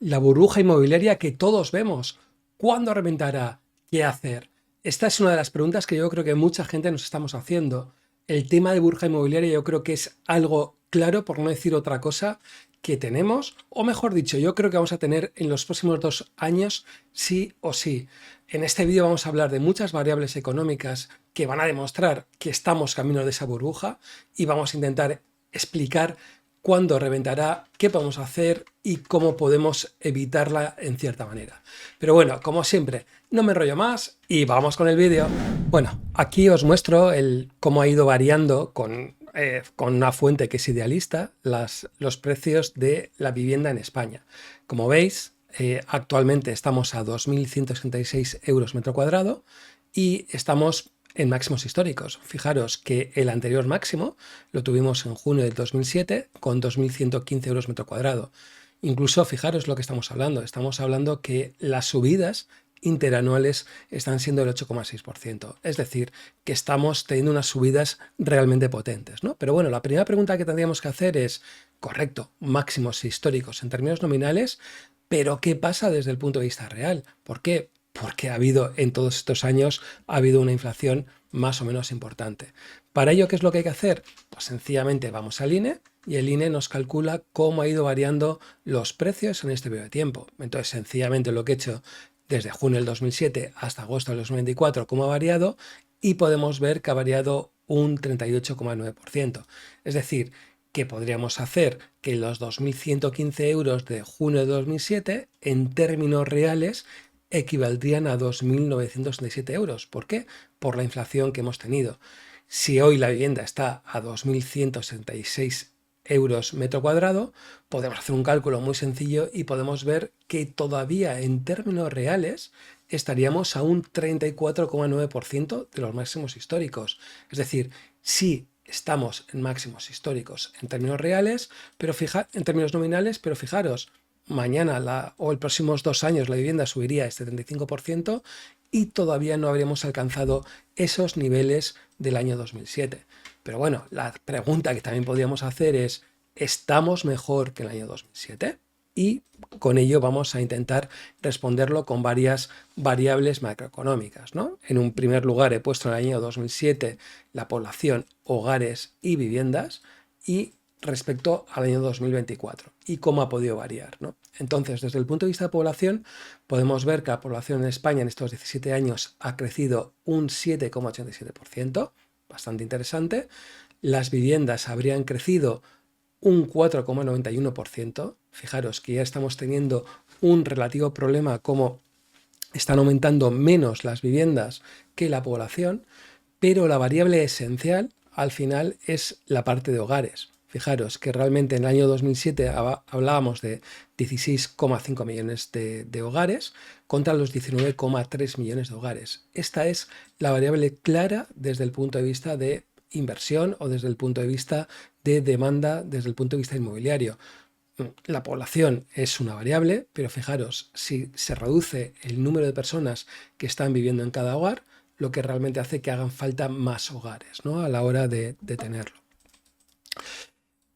La burbuja inmobiliaria que todos vemos. ¿Cuándo reventará? ¿Qué hacer? Esta es una de las preguntas que yo creo que mucha gente nos estamos haciendo. El tema de burbuja inmobiliaria yo creo que es algo claro, por no decir otra cosa, que tenemos, o mejor dicho, yo creo que vamos a tener en los próximos 2 años sí o sí. En este vídeo vamos a hablar de muchas variables económicas que van a demostrar que estamos camino de esa burbuja y vamos a intentar explicar cuándo reventará, qué podemos hacer y cómo podemos evitarla en cierta manera. Pero bueno, como siempre, no me enrollo más y vamos con el vídeo. Bueno, aquí os muestro cómo ha ido variando con una fuente que es idealista los precios de la vivienda en España. Como veis, actualmente estamos a 2.166 euros metro cuadrado y estamos en máximos históricos. Fijaros que el anterior máximo lo tuvimos en junio del 2007 con 2.115 euros metro cuadrado. Incluso fijaros lo que estamos hablando. Estamos hablando que las subidas interanuales están siendo el 8,6%. Es decir, que estamos teniendo unas subidas realmente potentes, ¿no? Pero bueno, la primera pregunta que tendríamos que hacer es, correcto, máximos históricos en términos nominales, pero ¿qué pasa desde el punto de vista real? ¿Por qué? Porque en todos estos años, ha habido una inflación más o menos importante. ¿Para ello qué es lo que hay que hacer? Pues sencillamente vamos al INE y el INE nos calcula cómo ha ido variando los precios en este periodo de tiempo. Entonces, sencillamente lo que he hecho desde junio del 2007 hasta agosto del 2024, cómo ha variado, y podemos ver que ha variado un 38,9%. Es decir, que podríamos hacer que los 2.115 euros de junio de 2007, en términos reales, equivaldrían a 2.967 euros. ¿Por qué? Por la inflación que hemos tenido. Si hoy la vivienda está a 2.166 euros metro cuadrado, podemos hacer un cálculo muy sencillo y podemos ver que todavía en términos reales estaríamos a un 34,9% de los máximos históricos. Es decir, sí estamos en máximos históricos en términos reales, pero en términos nominales, pero fijaros, mañana o los próximos 2 años la vivienda subiría este 35% y todavía no habríamos alcanzado esos niveles del año 2007. Pero bueno, la pregunta que también podríamos hacer es, ¿estamos mejor que el año 2007? Y con ello vamos a intentar responderlo con varias variables macroeconómicas, ¿no? En un primer lugar he puesto en el año 2007 la población, hogares y viviendas, y respecto al año 2024 y cómo ha podido variar, ¿no? Entonces, desde el punto de vista de población, podemos ver que la población en España en estos 17 años ha crecido un 7,87%, bastante interesante. Las viviendas habrían crecido un 4,91%. Fijaros que ya estamos teniendo un relativo problema como están aumentando menos las viviendas que la población, pero la variable esencial al final es la parte de hogares. Fijaros que realmente en el año 2007 hablábamos de 16,5 millones de hogares contra los 19,3 millones de hogares. Esta es la variable clara desde el punto de vista de inversión o desde el punto de vista de demanda, desde el punto de vista inmobiliario. La población es una variable, pero fijaros, si se reduce el número de personas que están viviendo en cada hogar, lo que realmente hace que hagan falta más hogares, ¿no? A la hora de tenerlo.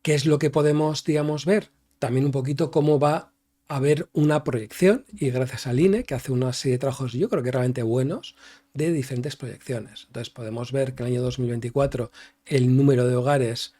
¿Qué es lo que podemos, digamos, ver? También un poquito cómo va a haber una proyección, y gracias al INE, que hace una serie de trabajos yo creo que realmente buenos, de diferentes proyecciones. Entonces podemos ver que en el año 2024 el número de hogares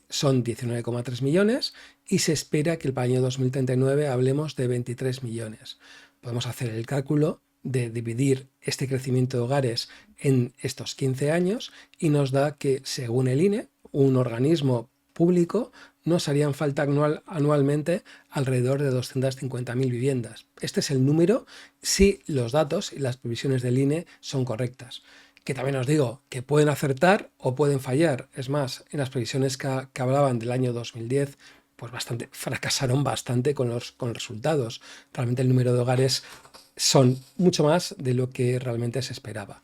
son 19,3 millones y se espera que para el año 2039 hablemos de 23 millones. Podemos hacer el cálculo de dividir este crecimiento de hogares en estos 15 años y nos da que, según el INE, un organismo público, nos harían falta anualmente alrededor de 250.000 viviendas. Este es el número si los datos y las previsiones del INE son correctas. Que también os digo que pueden acertar o pueden fallar. Es más, en las previsiones que hablaban del año 2010, pues fracasaron bastante con los resultados. Realmente el número de hogares son mucho más de lo que realmente se esperaba.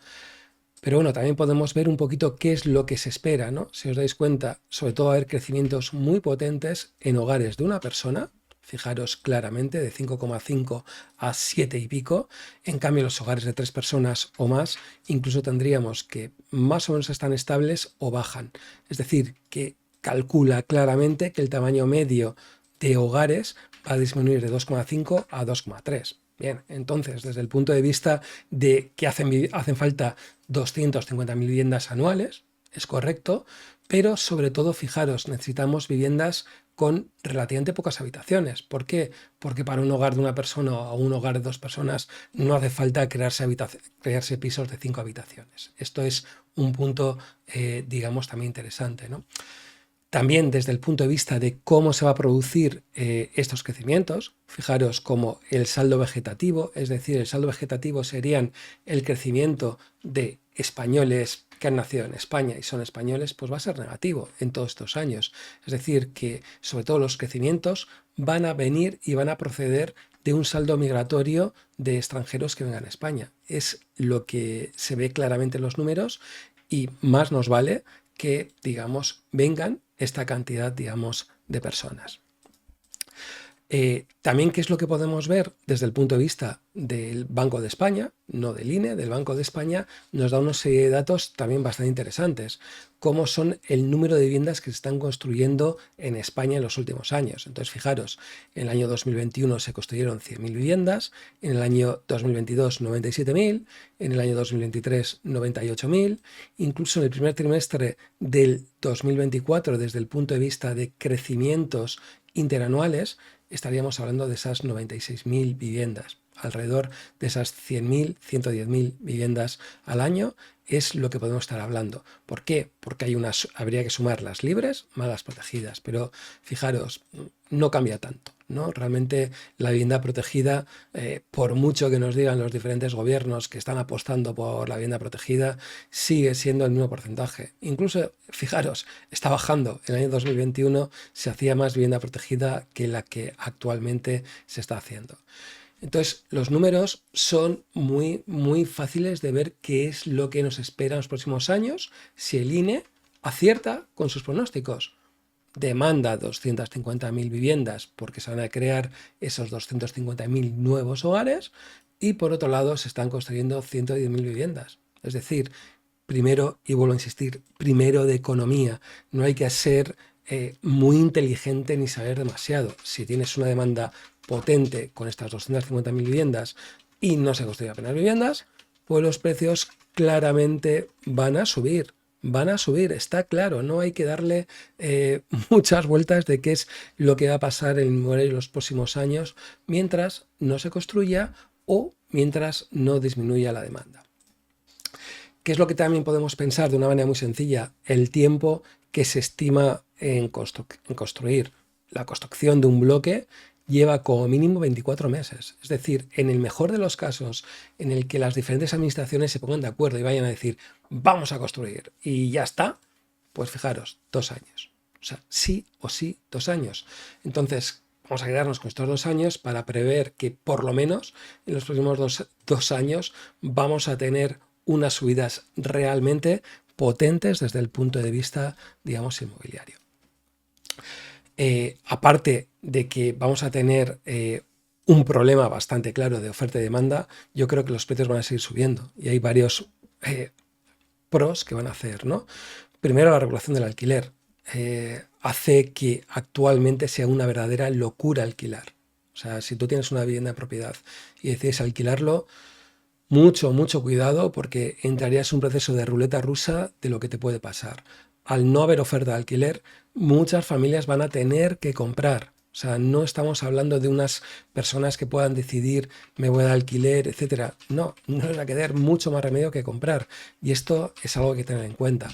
Pero bueno, también podemos ver un poquito qué es lo que se espera, ¿no? Si os dais cuenta, sobre todo va a haber crecimientos muy potentes en hogares de una persona, fijaros claramente, de 5,5 a 7 y pico. En cambio, los hogares de 3 personas o más, incluso tendríamos que más o menos están estables o bajan. Es decir, que calcula claramente que el tamaño medio de hogares va a disminuir de 2,5 a 2,3. Bien, entonces, desde el punto de vista de que hacen falta 250.000 viviendas anuales, es correcto, pero sobre todo, fijaros, necesitamos viviendas con relativamente pocas habitaciones. ¿Por qué? Porque para un hogar de una persona o un hogar de dos personas no hace falta crearse pisos de 5 habitaciones. Esto es un punto, digamos, también interesante, ¿no? También desde el punto de vista de cómo se va a producir estos crecimientos, fijaros como el saldo vegetativo, es decir, el saldo vegetativo serían el crecimiento de españoles que han nacido en España y son españoles, pues va a ser negativo en todos estos años. Es decir, que sobre todo los crecimientos van a venir y van a proceder de un saldo migratorio de extranjeros que vengan a España. Es lo que se ve claramente en los números y más nos vale que, digamos, vengan esta cantidad, digamos, de personas. También, ¿qué es lo que podemos ver desde el punto de vista del Banco de España? No del INE, del Banco de España, nos da una serie de datos también bastante interesantes, como son el número de viviendas que se están construyendo en España en los últimos años. Entonces, fijaros, en el año 2021 se construyeron 100.000 viviendas, en el año 2022 97.000, en el año 2023 98.000, incluso en el primer trimestre del 2024, desde el punto de vista de crecimientos interanuales, estaríamos hablando de esas 96.000 viviendas. Alrededor de esas 100.000, 110.000 viviendas al año es lo que podemos estar hablando. ¿Por qué? Porque habría que sumar las libres más las protegidas, pero fijaros, no cambia tanto, ¿no? Realmente la vivienda protegida, por mucho que nos digan los diferentes gobiernos que están apostando por la vivienda protegida, sigue siendo el mismo porcentaje. Incluso, fijaros, está bajando. En el año 2021 se hacía más vivienda protegida que la que actualmente se está haciendo. Entonces, los números son muy, muy fáciles de ver qué es lo que nos espera en los próximos años si el INE acierta con sus pronósticos. Demanda 250.000 viviendas porque se van a crear esos 250.000 nuevos hogares y por otro lado se están construyendo 110.000 viviendas. Es decir, primero, y vuelvo a insistir, primero de economía. No hay que ser muy inteligente ni saber demasiado. Si tienes una demanda potente con estas 250.000 viviendas y no se construyen apenas viviendas, pues los precios claramente van a subir. Van a subir, está claro, no hay que darle muchas vueltas de qué es lo que va a pasar en los próximos años mientras no se construya o mientras no disminuya la demanda. ¿Qué es lo que también podemos pensar de una manera muy sencilla? El tiempo que se estima en construir. La construcción de un bloque lleva como mínimo 24 meses. Es decir, en el mejor de los casos en el que las diferentes administraciones se pongan de acuerdo y vayan a decir, vamos a construir y ya está, pues fijaros, 2 años. O sea, sí o sí, 2 años. Entonces, vamos a quedarnos con estos 2 años para prever que por lo menos en los próximos dos años vamos a tener unas subidas realmente potentes desde el punto de vista, digamos, inmobiliario. Aparte de que vamos a tener un problema bastante claro de oferta y demanda, yo creo que los precios van a seguir subiendo y hay varios pros que van a hacer, ¿no? Primero, la regulación del alquiler hace que actualmente sea una verdadera locura alquilar. O sea, si tú tienes una vivienda en propiedad y decides alquilarlo, mucho, mucho cuidado porque entrarías en un proceso de ruleta rusa de lo que te puede pasar. Al no haber oferta de alquiler, muchas familias van a tener que comprar. O sea, no estamos hablando de unas personas que puedan decidir me voy a alquiler, etcétera. No, no les va a quedar mucho más remedio que comprar. Y esto es algo que hay que tener en cuenta.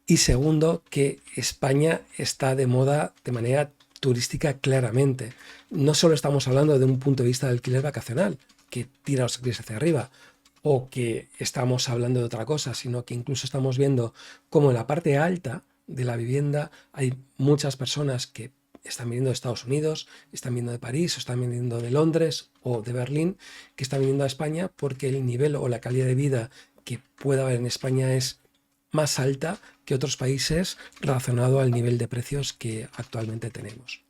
Y segundo, que España está de moda de manera turística claramente. No solo estamos hablando de un punto de vista de alquiler vacacional, que tira los alquileres hacia arriba, o que estamos hablando de otra cosa, sino que incluso estamos viendo cómo en la parte alta de la vivienda hay muchas personas que están viniendo de Estados Unidos, están viniendo de París, o están viniendo de Londres o de Berlín, que están viniendo a España porque el nivel o la calidad de vida que pueda haber en España es más alta que otros países relacionado al nivel de precios que actualmente tenemos.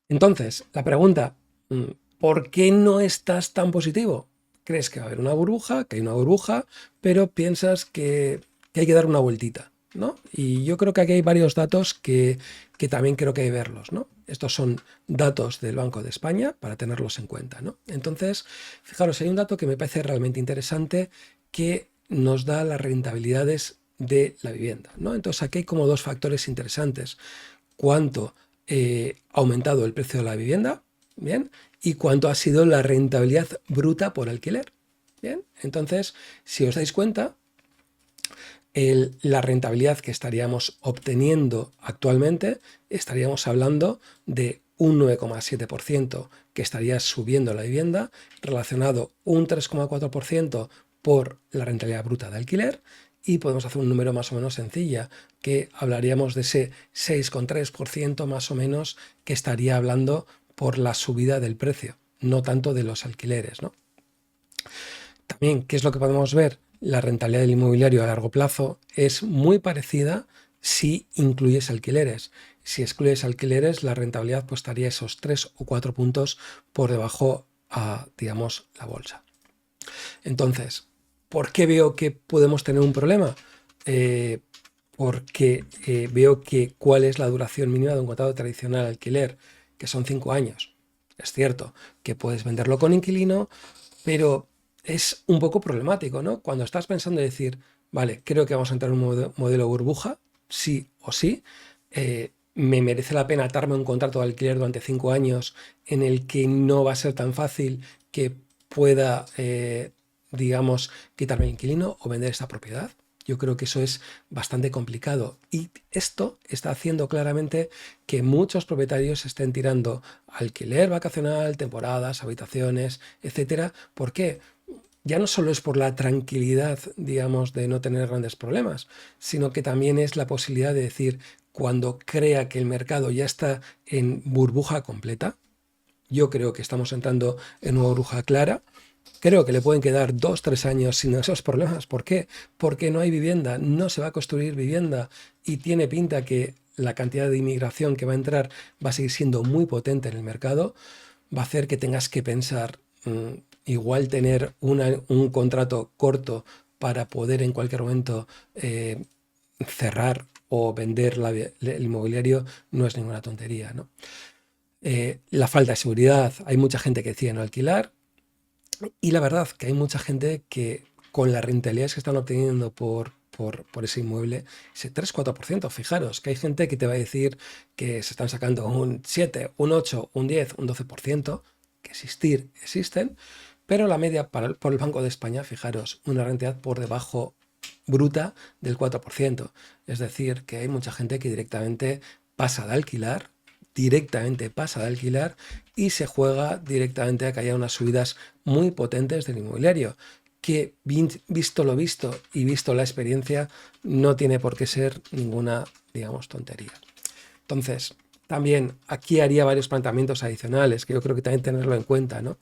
Entonces, la pregunta, ¿por qué no estás tan positivo? ¿Crees que va a haber una burbuja, que hay una burbuja, pero piensas que hay que dar una vueltita, ¿no? Y yo creo que aquí hay varios datos que también creo que hay que verlos, ¿no? Estos son datos del Banco de España para tenerlos en cuenta, ¿no? Entonces, fijaros, hay un dato que me parece realmente interesante que nos da las rentabilidades de la vivienda, ¿no? Entonces, aquí hay como dos factores interesantes. Cuánto ha aumentado el precio de la vivienda, ¿bien? Y cuánto ha sido la rentabilidad bruta por alquiler, ¿bien? Entonces, si os dais cuenta, la rentabilidad que estaríamos obteniendo actualmente, estaríamos hablando de un 9,7% que estaría subiendo la vivienda, relacionado un 3,4% por la rentabilidad bruta de alquiler, y podemos hacer un número más o menos sencilla, que hablaríamos de ese 6,3% más o menos que estaría hablando por la subida del precio, no tanto de los alquileres, ¿no? También, ¿qué es lo que podemos ver? La rentabilidad del inmobiliario a largo plazo es muy parecida si incluyes alquileres. Si excluyes alquileres, la rentabilidad pues estaría esos 3 o 4 puntos por debajo a, digamos, la bolsa. Entonces, ¿por qué veo que podemos tener un problema? Porque veo que cuál es la duración mínima de un contrato tradicional de alquiler, que son 5 años. Es cierto que puedes venderlo con inquilino, pero es un poco problemático, ¿no? Cuando estás pensando en decir, vale, creo que vamos a entrar en un modelo burbuja, sí o sí, me merece la pena atarme a un contrato de alquiler durante 5 años en el que no va a ser tan fácil que pueda, digamos, quitarme el inquilino o vender esta propiedad. Yo creo que eso es bastante complicado y esto está haciendo claramente que muchos propietarios estén tirando alquiler vacacional, temporadas, habitaciones, etcétera. ¿Por qué? Ya no solo es por la tranquilidad, digamos, de no tener grandes problemas, sino que también es la posibilidad de decir, cuando crea que el mercado ya está en burbuja completa, yo creo que estamos entrando en una burbuja clara. Creo que le pueden quedar 2, 3 años sin esos problemas. ¿Por qué? Porque no hay vivienda, no se va a construir vivienda y tiene pinta que la cantidad de inmigración que va a entrar va a seguir siendo muy potente en el mercado, va a hacer que tengas que pensar, igual tener un contrato corto para poder en cualquier momento cerrar o vender el inmobiliario no es ninguna tontería, ¿no? La falta de seguridad, hay mucha gente que decide no alquilar y la verdad que hay mucha gente que con las rentabilidades que están obteniendo por ese inmueble, ese 3-4%, fijaros que hay gente que te va a decir que se están sacando un 7, un 8, un 10, un 12%, que existen, pero la media por el Banco de España, fijaros, una rentabilidad por debajo bruta del 4%. Es decir, que hay mucha gente que directamente pasa de alquilar y se juega directamente a que haya unas subidas muy potentes del inmobiliario, que visto lo visto y visto la experiencia, no tiene por qué ser ninguna, digamos, tontería. Entonces, también aquí haría varios planteamientos adicionales que yo creo que también tenerlo en cuenta, ¿no?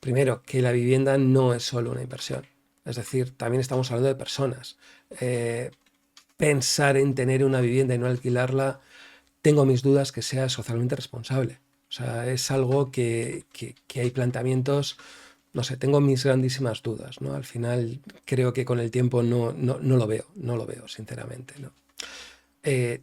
Primero, que la vivienda no es solo una inversión. Es decir, también estamos hablando de personas. Pensar en tener una vivienda y no alquilarla, tengo mis dudas que sea socialmente responsable. O sea, es algo que hay planteamientos, no sé, tengo mis grandísimas dudas, ¿no? Al final creo que con el tiempo no lo veo, sinceramente, ¿no?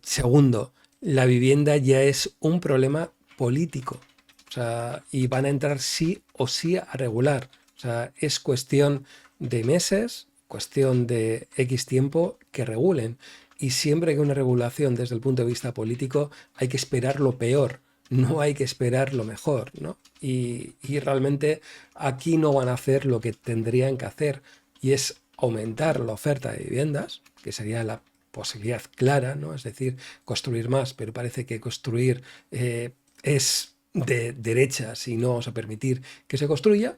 Segundo, la vivienda ya es un problema político. O sea, y van a entrar sí o sí a regular. O sea, es cuestión de meses, cuestión de X tiempo que regulen. Y siempre que una regulación desde el punto de vista político hay que esperar lo peor, no hay que esperar lo mejor, ¿no? Y realmente aquí no van a hacer lo que tendrían que hacer y es aumentar la oferta de viviendas, que sería la posibilidad clara, ¿no? Es decir, construir más, pero parece que construir es de derechas y no vamos a permitir que se construya,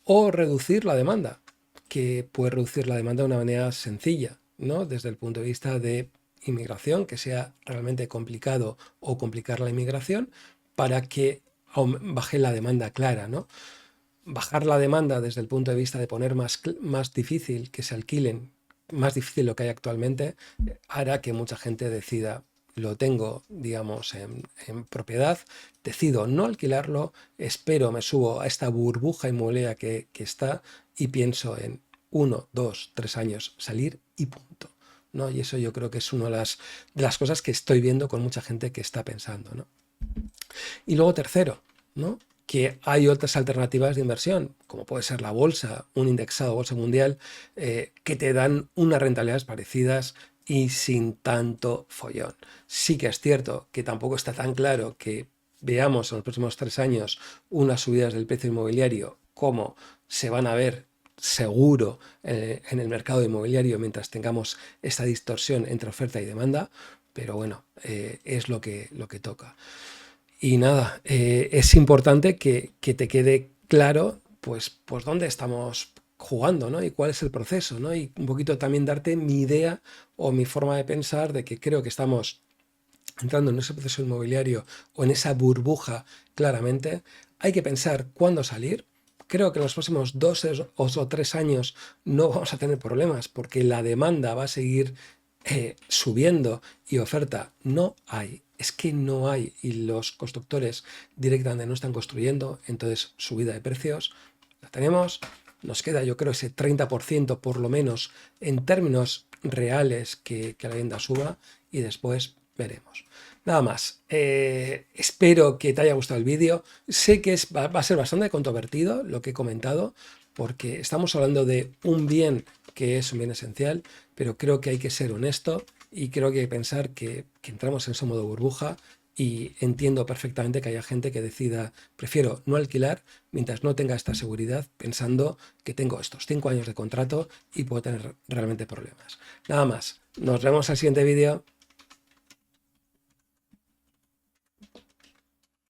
o reducir la demanda, que puede reducir la demanda de una manera sencilla, ¿no? Desde el punto de vista de inmigración, que sea realmente complicado o complicar la inmigración para que baje la demanda clara, ¿no? Bajar la demanda desde el punto de vista de poner más difícil que se alquilen, más difícil lo que hay actualmente, hará que mucha gente decida, lo tengo, digamos, en propiedad, decido no alquilarlo, espero, me subo a esta burbuja inmobiliaria que está y pienso en 1, 2, 3 años salir y punto, ¿no? Y eso yo creo que es una de las cosas que estoy viendo con mucha gente que está pensando, ¿no? Y luego tercero, ¿no? Que hay otras alternativas de inversión, como puede ser la bolsa, un indexado bolsa mundial, que te dan unas rentabilidades parecidas y sin tanto follón. Sí que es cierto que tampoco está tan claro que veamos en los próximos 3 años unas subidas del precio inmobiliario como se van a ver seguro en el mercado inmobiliario mientras tengamos esta distorsión entre oferta y demanda, pero bueno, es lo que toca. Y nada, es importante que te quede claro, pues dónde estamos jugando, ¿no? Y cuál es el proceso, ¿no? Y un poquito también darte mi idea o mi forma de pensar de que creo que estamos entrando en ese proceso inmobiliario o en esa burbuja claramente. Hay que pensar cuándo salir. Creo que en los próximos 2 o 3 años no vamos a tener problemas porque la demanda va a seguir subiendo y oferta no hay. Es que no hay y los constructores directamente no están construyendo, entonces subida de precios la tenemos. Nos queda, yo creo, ese 30% por lo menos en términos reales que la vivienda suba y después veremos. Nada más. Espero que te haya gustado el vídeo. Sé que va a ser bastante controvertido lo que he comentado, porque estamos hablando de un bien que es un bien esencial, pero creo que hay que ser honesto y creo que hay que pensar que entramos en ese modo burbuja y entiendo perfectamente que haya gente que decida, prefiero no alquilar mientras no tenga esta seguridad, pensando que tengo estos 5 años de contrato y puedo tener realmente problemas. Nada más. Nos vemos al siguiente vídeo.